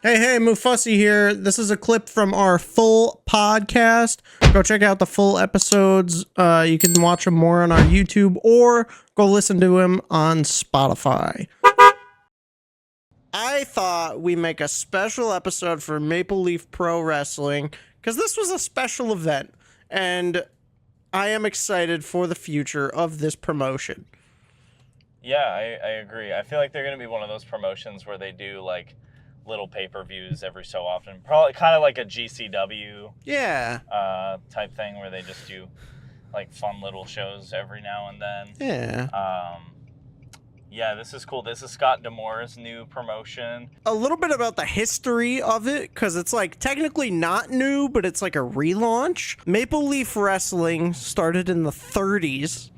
Hey, Mufasi here. This is a clip from our full podcast. Go check out the full episodes. You can watch them more on our YouTube or go listen to them on Spotify. I thought we make a special episode for Maple Leaf Pro Wrestling because this was a special event and I am excited for the future of this promotion. Yeah, I agree. I feel like they're going to be one of those promotions where they do like little pay-per-views every so often. Probably kind of like a GCW type thing where they just do like fun little shows every now and then. Yeah, this is cool. This is Scott D'Amore's new promotion. A little bit about the history of it, because it's like technically not new, but it's like a relaunch. Maple Leaf Wrestling started in the 30s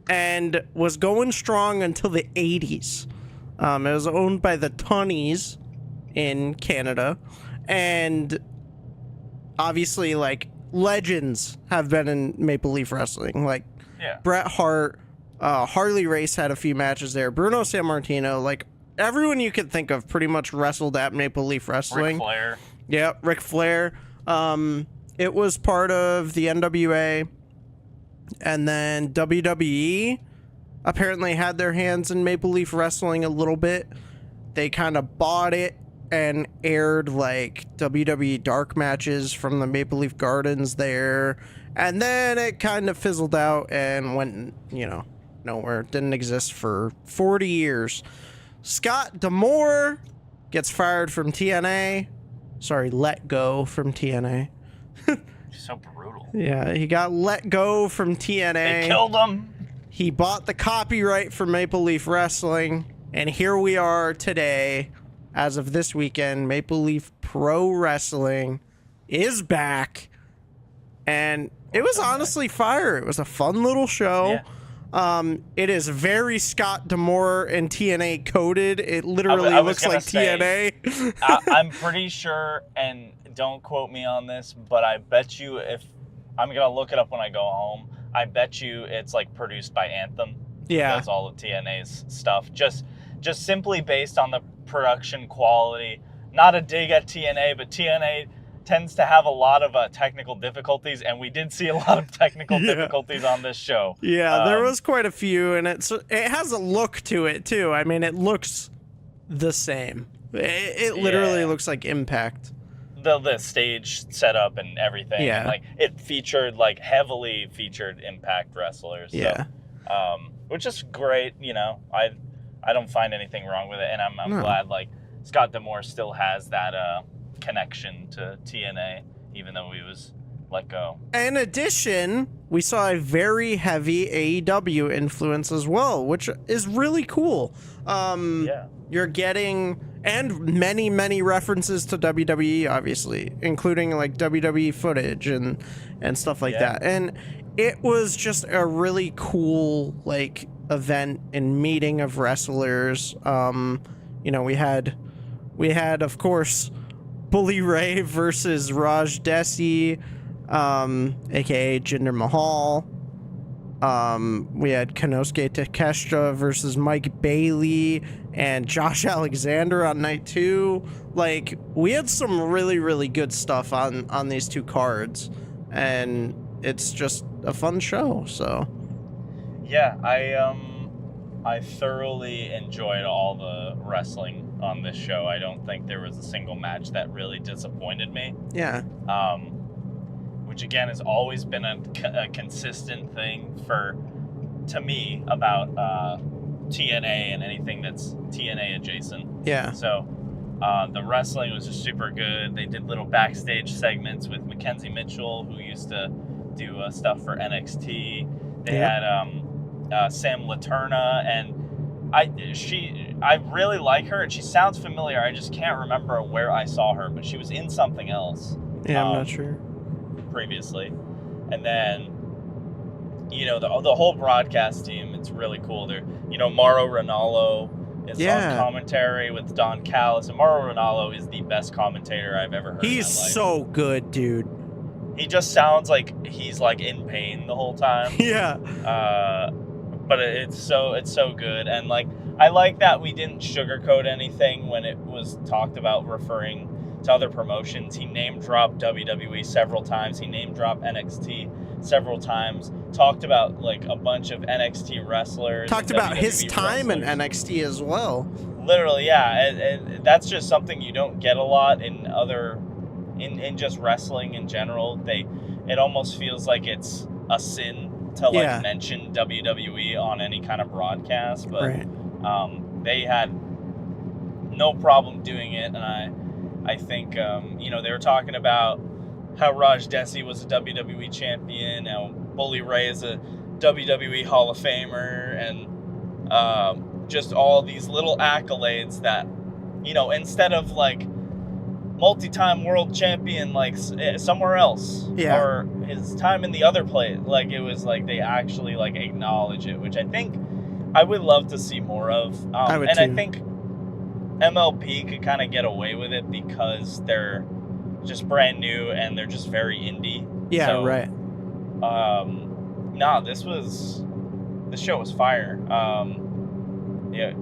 and was going strong until the 80s. It was owned by the Tunnies in Canada, and obviously like legends have been in Maple Leaf Wrestling, like Bret Hart, Harley Race had a few matches there, Bruno Sammartino, like everyone you could think of pretty much wrestled at Maple Leaf Wrestling. Ric Flair. Yeah, Ric Flair. It was part of the NWA, and then WWE apparently had their hands in Maple Leaf Wrestling a little bit. They kind of bought it and aired like WWE dark matches from the Maple Leaf Gardens there, and then it kind of fizzled out and went, nowhere. It didn't exist for 40 years. Scott D'Amore gets fired from TNA. Sorry, let go from TNA. So brutal. Yeah, he got let go from TNA. They killed him. He bought the copyright for Maple Leaf Wrestling, and here we are today. As of this weekend, Maple Leaf Pro Wrestling is back, and it was honestly fire. It was a fun little show. Yeah. It is very Scott D'Amore and TNA coded. It literally looks like TNA. I'm pretty sure, and don't quote me on this, but I bet you if I'm going to look it up when I go home, I bet you it's like produced by Anthem. Yeah. Does all of TNA's stuff. Just simply based on the production quality. Not a dig at TNA, but TNA tends to have a lot of technical difficulties, and we did see a lot of technical difficulties on this show. Yeah, there was quite a few, and it has a look to it too. I mean, it looks the same. It literally looks like Impact. The stage setup and everything. Yeah. And, like it featured heavily featured Impact wrestlers. Yeah. So, which is great. I don't find anything wrong with it, and I'm glad Scott D'Amore still has that connection to TNA, even though he was let go. In addition, we saw a very heavy AEW influence as well, which is really cool. You're getting, and many references to WWE, obviously, including like WWE footage and stuff like that. And it was just a really cool event and meeting of wrestlers. We had of course Bully Ray versus Raj Desi, aka Jinder Mahal. We had Konosuke Takeshita versus Mike Bailey and Josh Alexander on night 2. We had some really good stuff on these two cards, and it's just a fun show. So yeah, I thoroughly enjoyed all the wrestling on this show. I don't think there was a single match that really disappointed me. Yeah. Which again has always been a consistent thing to me about TNA and anything that's TNA adjacent. Yeah. So the wrestling was just super good. They did little backstage segments with Mackenzie Mitchell, who used to do stuff for NXT. They had Sam Laterna, and I really like her, and she sounds familiar. I just can't remember where I saw her, but she was in something else. Yeah, I'm not sure. Previously. And then, the whole broadcast team, it's really cool. They're, Mauro Ranallo is on commentary with Don Callis, and Mauro Ranallo is the best commentator I've ever heard in my life. He's so good, dude. He just sounds like he's in pain the whole time. Yeah. But it's so good, and I like that we didn't sugarcoat anything when it was talked about referring to other promotions. He name dropped WWE several times. He name dropped NXT several times. Talked about like a bunch of NXT wrestlers. Talked about WWE his time wrestlers. in NXT as well. Literally, yeah, and that's just something you don't get a lot in other, in just wrestling in general. It almost feels like it's a sin to like mention WWE on any kind of broadcast, but they had no problem doing it, and I think you know, they were talking about how Raj Desi was a WWE champion, how Bully Ray is a WWE Hall of Famer, and just all these little accolades that, you know, instead of like multi-time world champion like somewhere else, or his time in the other place, like it was like they actually like acknowledge it, which I think I would love to see more of. I think MLP could kind of get away with it because they're just brand new and they're just very indie. Yeah, so, right. This show was fire. Yeah.